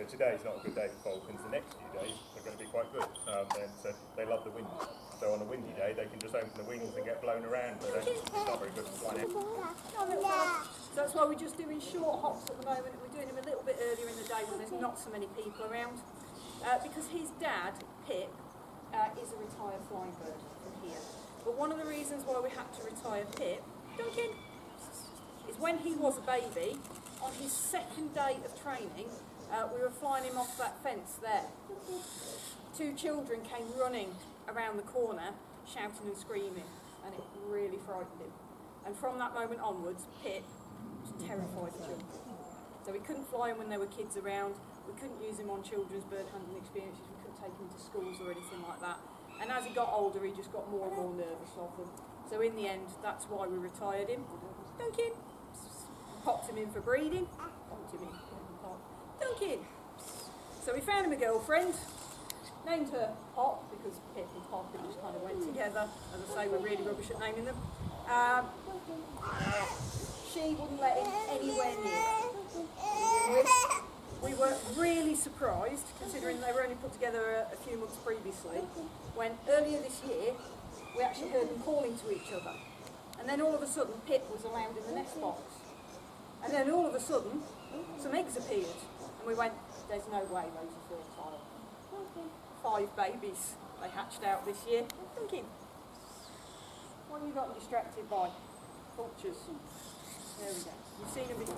today's not a good day for falcons. The next few days are going to be quite good. And so they love the wind. So on a windy day, they can just open the wings and get blown around. But it's not very good for flying out. So that's why we're just doing short hops at the moment. We're doing them a little bit earlier in the day when there's not so many people around. Because his dad, Pip, is a retired flying bird from here. But one of the reasons why we had to retire Pip, Duncan, is when he was a baby, on his second day of training, we were flying him off that fence there. Two children came running around the corner, shouting and screaming, and it really frightened him. And from that moment onwards, Pip was terrified of children. So we couldn't fly him when there were kids around, we couldn't use him on children's bird hunting experiences, we couldn't take him to schools or anything like that. And as he got older, he just got more and more nervous of them. So in the end, that's why we retired him. Duncan! Popped him in for breeding. Popped him in. Duncan! So we found him a girlfriend. Named her Pop, because Pip and Pop just kind of went together. As I say, we're really rubbish at naming them. She wouldn't let him anywhere near her. We were really surprised, considering they were only put together a few months previously, when earlier this year we actually heard them calling to each other. And then all of a sudden Pip was allowed in the nest box. And then all of a sudden some eggs appeared. And we went, there's no way those are fertile. 5 babies they hatched out this year. Thinking, what have you gotten distracted by? Vultures. There we go. You've seen them before.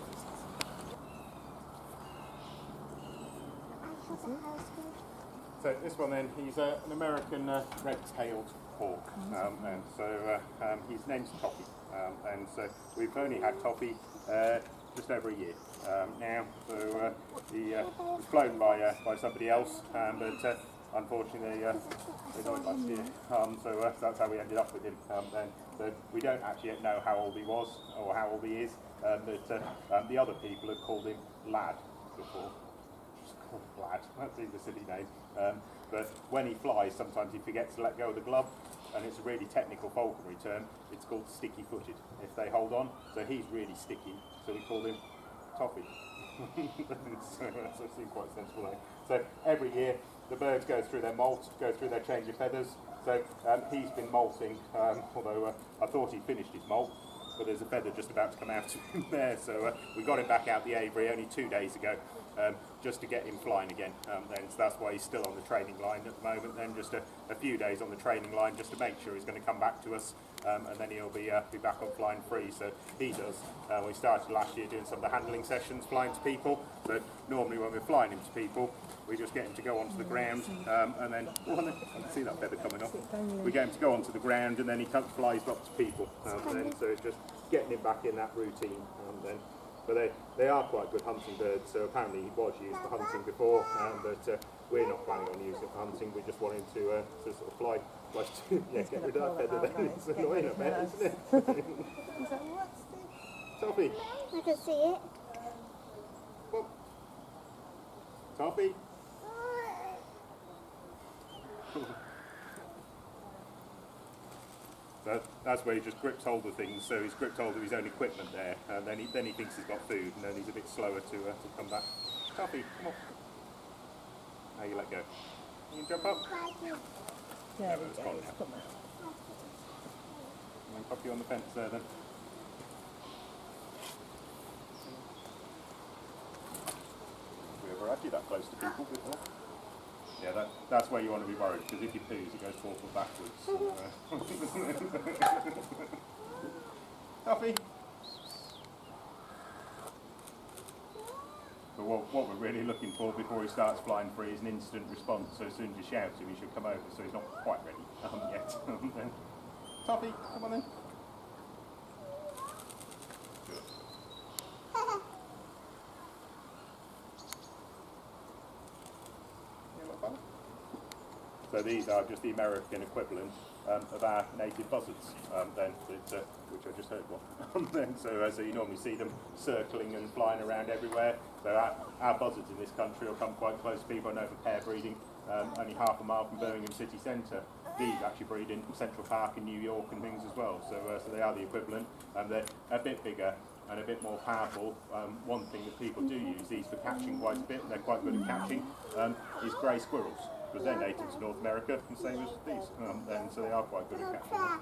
So this one then, he's an American red-tailed hawk, and so his name's Toffee, and so we've only had Toffee just over a year now. So he was flown by somebody else, but unfortunately they died last year. So that's how we ended up with him. And so we don't actually yet know how old he was or how old he is, but the other people had called him Lad before. Lad, that seems a silly name, but when he flies sometimes he forgets to let go of the glove, and it's a really technical falconry term, it's called sticky footed if they hold on, so he's really sticky, so we call him Toffee. So that seems quite a sensible name. So every year the birds go through their molt, go through their change of feathers, so he's been molting, although I thought he'd finished his molt, but there's a feather just about to come out of him there, so we got him back out the aviary only 2 days ago, just to get him flying again. Then so that's why he's still on the training line at the moment. Then just a few days on the training line just to make sure he's going to come back to us, and then he'll be back on flying free. So he does. We started last year doing some of the handling sessions, flying to people. So normally when we're flying him to people, we just get him to go onto the ground, and then I can see that feather coming off. We get him to go onto the ground, and then he flies up to people. Then so it's just getting him back in that routine. Then. But they are quite good hunting birds, so apparently he was used for hunting before, but we're not planning on using it for hunting. We just want him to sort of fly yeah, get rid of that feather then. It's annoying a bit, isn't it? Toffee? I can see it. Well, Toffee? So that's where he just grips hold of things, so he's gripped hold of his own equipment there, and then he thinks he's got food, and then he's a bit slower to come back. Toffee, come on. Now you let go. You can jump up. Yeah, it's gone now. And then pop you on the fence there then. Have we ever had you that close to people before? Yeah, that's where you want to be worried, because if you poos, it goes forward backwards. Toffee! But what we're really looking for before he starts flying free is an instant response, so as soon as you shout him, he should come over, so he's not quite ready yet. Toffee, come on then. Good. So these are just the American equivalent of our native buzzards, which I just heard one. So you normally see them circling and flying around everywhere. So our buzzards in this country will come quite close to people. I know for pair breeding, only half a mile from Birmingham city centre. These actually breed in Central Park in New York and things as well. So they are the equivalent, and they're a bit bigger. and a bit more powerful, one thing that people do use these for catching quite a bit, and they're quite good at catching, is grey squirrels, because they're native to North America, and same as these, and so they are quite good at catching them.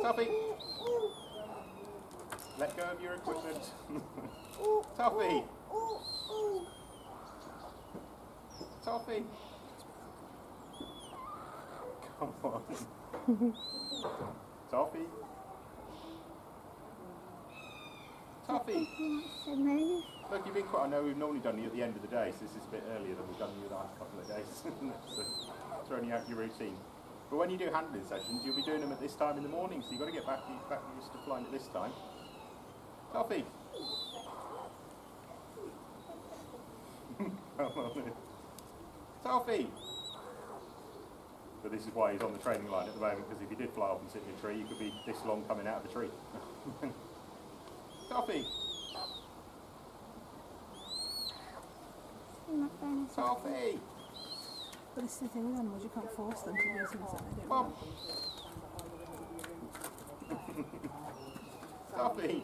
Toffee! Let go of your equipment. Toffee! Toffee! Come on. Toffee! Toffee! Look, you've been quite, I know we've normally done you at the end of the day, so this is a bit earlier than we've done you the last couple of days. So, throwing you out your routine. But when you do handling sessions, you'll be doing them at this time in the morning, so you've got to get back used to flying at this time. Toffee! Come on. Toffee! But this is why he's on the training line at the moment, because if he did fly off and sit in a tree, you could be this long coming out of the tree. Toffee! Toffee! But this is the thing with animals, you can't force them to do things that they don't Mom! Toffee!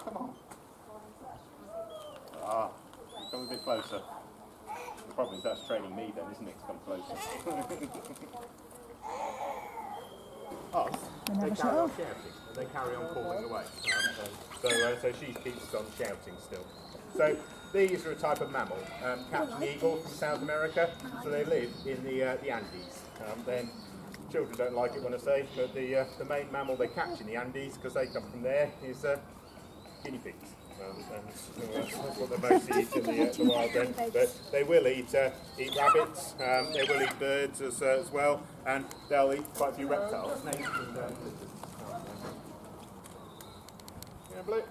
Come on. Ah, come a bit closer. The problem is that's training me then, isn't it, to come closer. Us, they carry on shouting, and they carry on calling away. So she keeps on shouting still. So these are a type of mammal, captain eagle from South America. So they live in the Andes. Then children don't like it when I say, but the main mammal they catch in the Andes, because they come from there, is guinea pigs. That's what they mostly eat in the wild then. But they will eat rabbits, they will eat birds as well, and they'll eat quite a few reptiles. Snakes and yeah, Blue?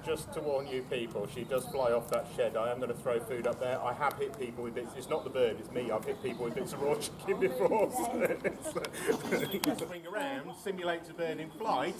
Just to warn you people, she does fly off that shed. I am going to throw food up there. I have hit people with bits. It's not the bird, it's me. I've hit people with bits of raw chicken before. So swing around, simulates a bird in flight,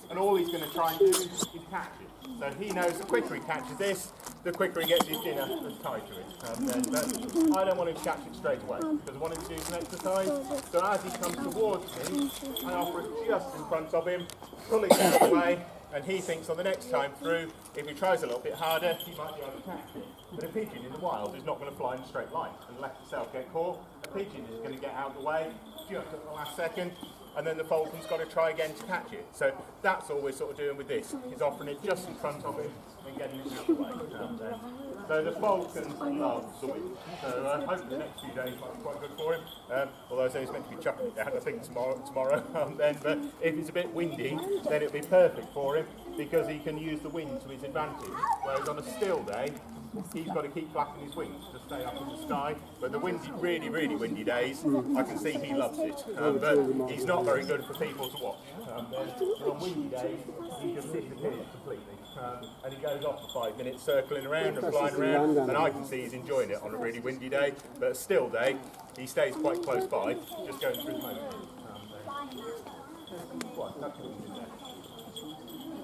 and all he's going to try and do is catch it. So he knows the quicker he catches this, the quicker he gets his dinner that's tied to it. But I don't want him to catch it straight away, because I want him to do some exercise. So as he comes towards me, I offer it just in front of him, pull it out of the way, and he thinks on the next time through, if he tries a little bit harder, he might be able to catch it. But a pigeon in the wild is not going to fly in a straight line and let itself get caught. A pigeon is going to get out of the way just at the last second, and then the falcon's got to try again to catch it. So that's all we're sort of doing with this. He's offering it just in front of him and getting it out of the way. So the falcon loves the wind. So hopefully the next few days might be quite good for him. Although I say he's meant to be chucking it down, I think tomorrow. But if it's a bit windy, then it'll be perfect for him, because he can use the wind to his advantage. Whereas on a still day, he's got to keep flapping his wings to stay up in the sky. But the windy, really, really windy days, I can see he loves it. But he's not very good for people to watch. But on windy days, he just disappears completely. And he goes off for 5 minutes circling around and flying around, and I can see he's enjoying it on a really windy day. But a still day, he stays quite close by, just going through the motion.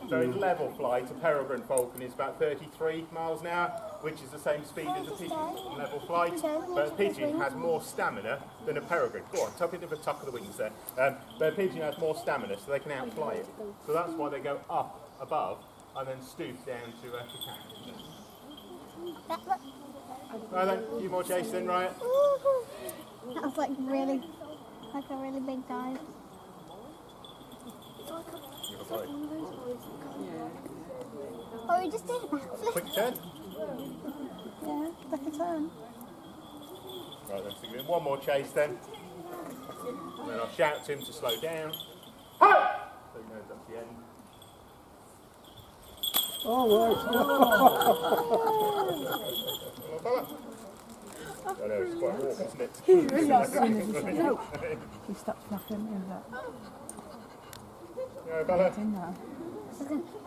So in level flight, a peregrine falcon is about 33 miles an hour, which is the same speed as a pigeon in level flight. But a pigeon has more stamina than a peregrine. Go on, tuck it in the tuck of the wings there. But a pigeon has more stamina, so they can outfly it. So that's why they go up above and then stoop down to catch it. Right then, a few more chase then, Riot. That was like a really big dive. Oh, we just did a backflip. Quick turn. Yeah, like a turn. Right then, so give him one more chase then. And then I'll shout to him to slow down. Hi! So he knows that's the end. Oh, I know, it's quite warm, isn't it? He stopped flapping in that. Yeah, Bella. It's in there.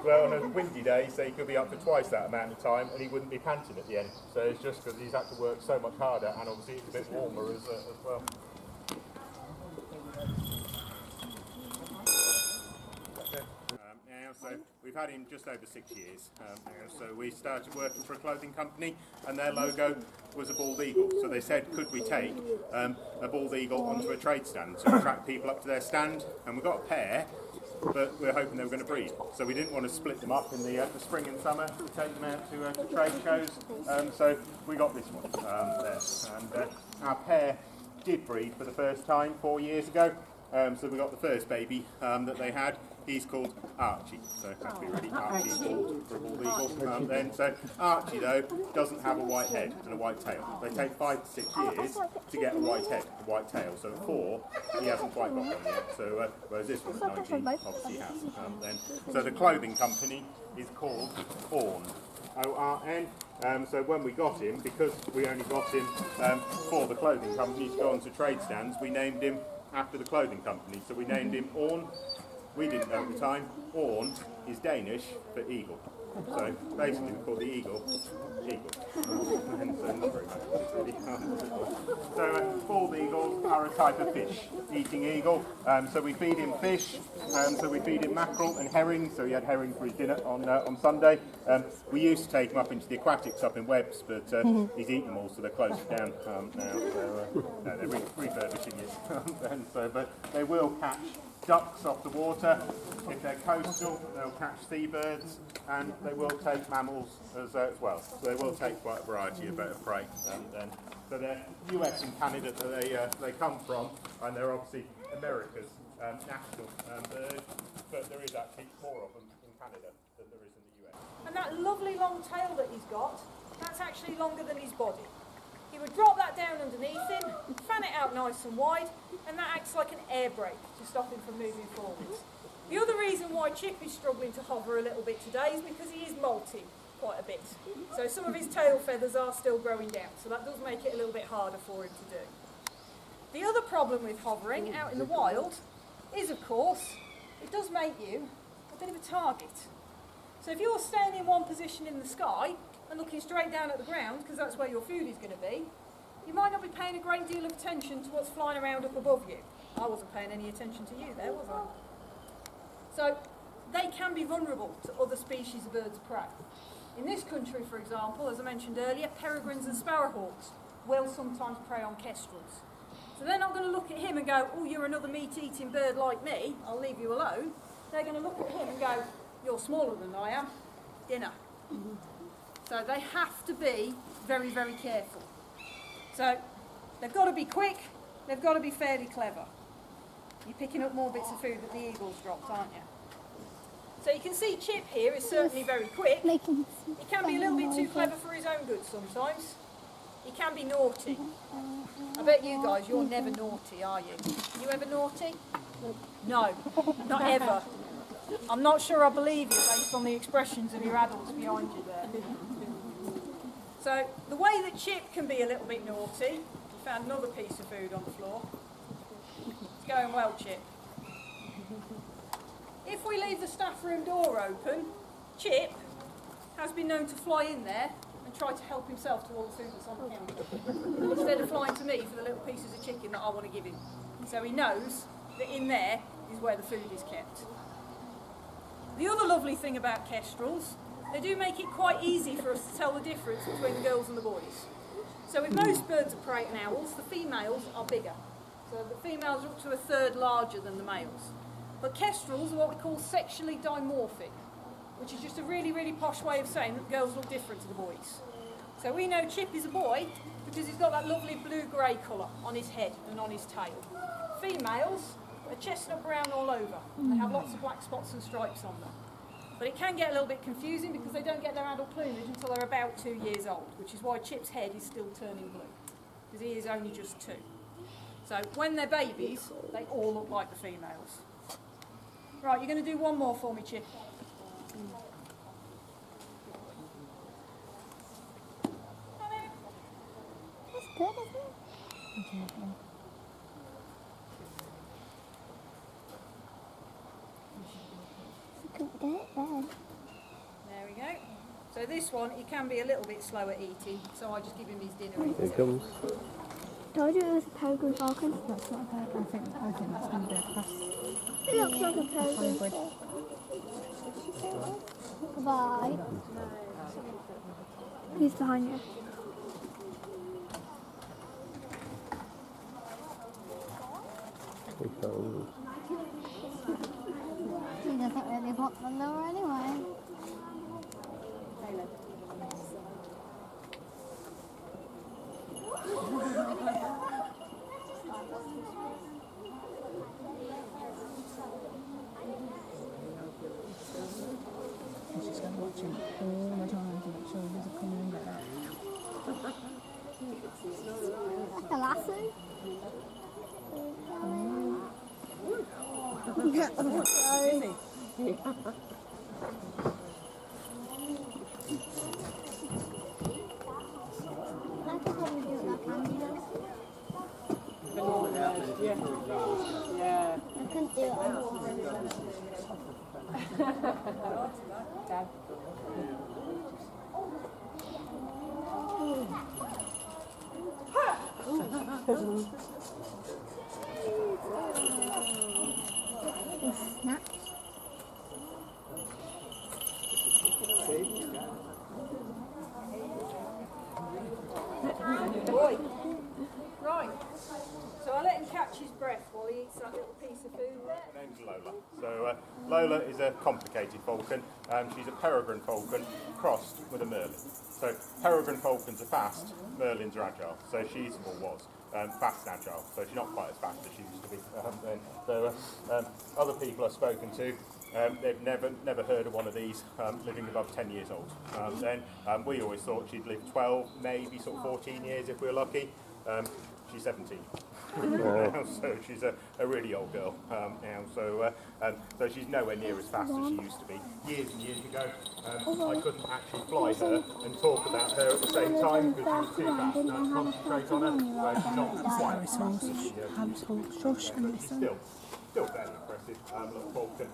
Well, on a windy day, say he could be up for twice that amount of time and he wouldn't be panting at the end. So it's just because he's had to work so much harder, and obviously it's a bit warmer as well. Now, so we've had him just over 6 years now. So we started working for a clothing company, and their logo was a bald eagle. So they said, could we take a bald eagle onto a trade stand to attract people up to their stand? And we got a pair, but we were hoping they were going to breed. So we didn't want to split them up in the spring and summer to take them out to trade shows. So we got this one there. And our pair did breed for the first time 4 years ago. So we got the first baby that they had. He's called Archie, so it has to be really Archie for a bald eagle. So Archie, though, doesn't have a white head and a white tail. They take 5 to 6 years to get a white head, a white tail. So at 4, he hasn't quite got one yet. So whereas this one at 19 obviously has. So the clothing company is called Orn. O-R-N. So when we got him, because we only got him for the clothing company to go on to trade stands, we named him after the clothing company. So we named him Orn. We didn't know at the time, Orn is Danish for eagle. So basically we call the eagle, eagle. And so not very much, really. So bald eagles are a type of fish, eating eagle. So we feed him fish, so we feed him mackerel and herring. So he had herring for his dinner on Sunday. We used to take him up into the aquatics up in Webbs, but he's eaten them all, so they're closed down now. So no, they're refurbishing it. But they will catch ducks off the water. If they're coastal, they'll catch seabirds, and they will take mammals as well. So they will take quite a variety of prey. So they're US and Canada that they come from, and they're obviously America's national bird, but there is actually more of them in Canada than there is in the US. And that lovely long tail that he's got, that's actually longer than his body. He would drop that down underneath him, fan it out nice and wide, and that acts like an air brake to stop him from moving forwards. The other reason why Chip is struggling to hover a little bit today is because he is molting quite a bit. So some of his tail feathers are still growing down, so that does make it a little bit harder for him to do. The other problem with hovering out in the wild is, of course, it does make you a bit of a target. So if you're staying in one position in the sky and looking straight down at the ground, because that's where your food is going to be, you might not be paying a great deal of attention to what's flying around up above you. I wasn't paying any attention to you there, was I? So they can be vulnerable to other species of birds of prey. In this country, for example, as I mentioned earlier, peregrines and sparrowhawks will sometimes prey on kestrels. So they're not going to look at him and go, oh, you're another meat-eating bird like me, I'll leave you alone. They're going to look at him and go, you're smaller than I am, dinner. So they have to be very, very careful. So they've got to be quick, they've got to be fairly clever. You're picking up more bits of food that the eagles dropped, aren't you? So you can see Chip here is certainly very quick. He can be a little bit too clever for his own good sometimes. He can be naughty. I bet you guys, you're never naughty, are you? You ever naughty? No, not ever. I'm not sure I believe you based on the expressions of your adults behind you there. So the way that Chip can be a little bit naughty, he found another piece of food on the floor. It's going well, Chip. If we leave the staff room door open, Chip has been known to fly in there and try to help himself to all the food that's on the counter, instead of flying to me for the little pieces of chicken that I want to give him. So he knows that in there is where the food is kept. The other lovely thing about kestrels, they do make it quite easy for us to tell the difference between the girls and the boys. So with most birds of prey and owls, the females are bigger. So the females are up to a third larger than the males. But kestrels are what we call sexually dimorphic, which is just a really, really posh way of saying that girls look different to the boys. So we know Chip is a boy because he's got that lovely blue-grey colour on his head and on his tail. Females are chestnut brown all over. They have lots of black spots and stripes on them. But it can get a little bit confusing because they don't get their adult plumage until they're about 2 years old, which is why Chip's head is still turning blue, because he is only just 2. So when they're babies, they all look like the females. Right, you're going to do one more for me, Chip. That's good, isn't it? I couldn't get it there. There we go. So this one, he can be a little bit slower eating, so I just give him his dinner. Here it comes. Told you it was a peregrine falcon. That's not a peregrine. I think that's going to be a cross. It looks like a peregrine. Hybrid. Goodbye. He's behind you. He doesn't really want the lure anyway. And she's going to watch him all the time to make sure he doesn't come in and get that. Like a lassie. I could probably do it like Andy does. Yeah. I couldn't do it like Dad. Snap. Boy. Right. So I'll let him catch his breath while he eats that little piece of food there. My name's Lola. So Lola is a complicated falcon. She's a peregrine falcon crossed with a merlin. So peregrine falcons are fast, merlins are agile. So she's, or was, fast and agile. So she's not quite as fast as she used to be. Other people I've spoken to, they've never heard of one of these living above 10 years old. We always thought she'd live 12, maybe sort of 14 years if we're lucky. She's 17. So she's a really old girl now. So she's nowhere near as fast as she used to be. Years and years ago, I couldn't actually fly her and talk about her at the same time because she was too fast. Now concentrate on her. She's not quite as fast as she used to be. Shush and listen. Still fairly impressive. Little falcon.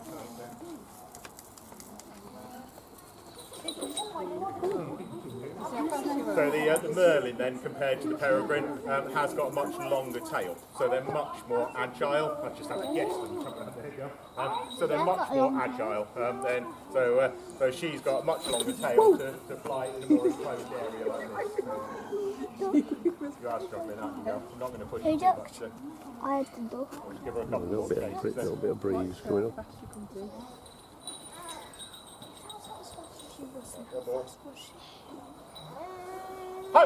So the merlin then, compared to the peregrine, has got a much longer tail. So they're much more agile. I just have to guess them. There you go. So they're much more agile. So she's got a much longer tail to fly in a more enclosed area like this. You are struggling, aren't you, girl? I'm not going to push you too much. So I had to do. give her a couple A little more bit cases. of, little bit of breeze coming up. Ho!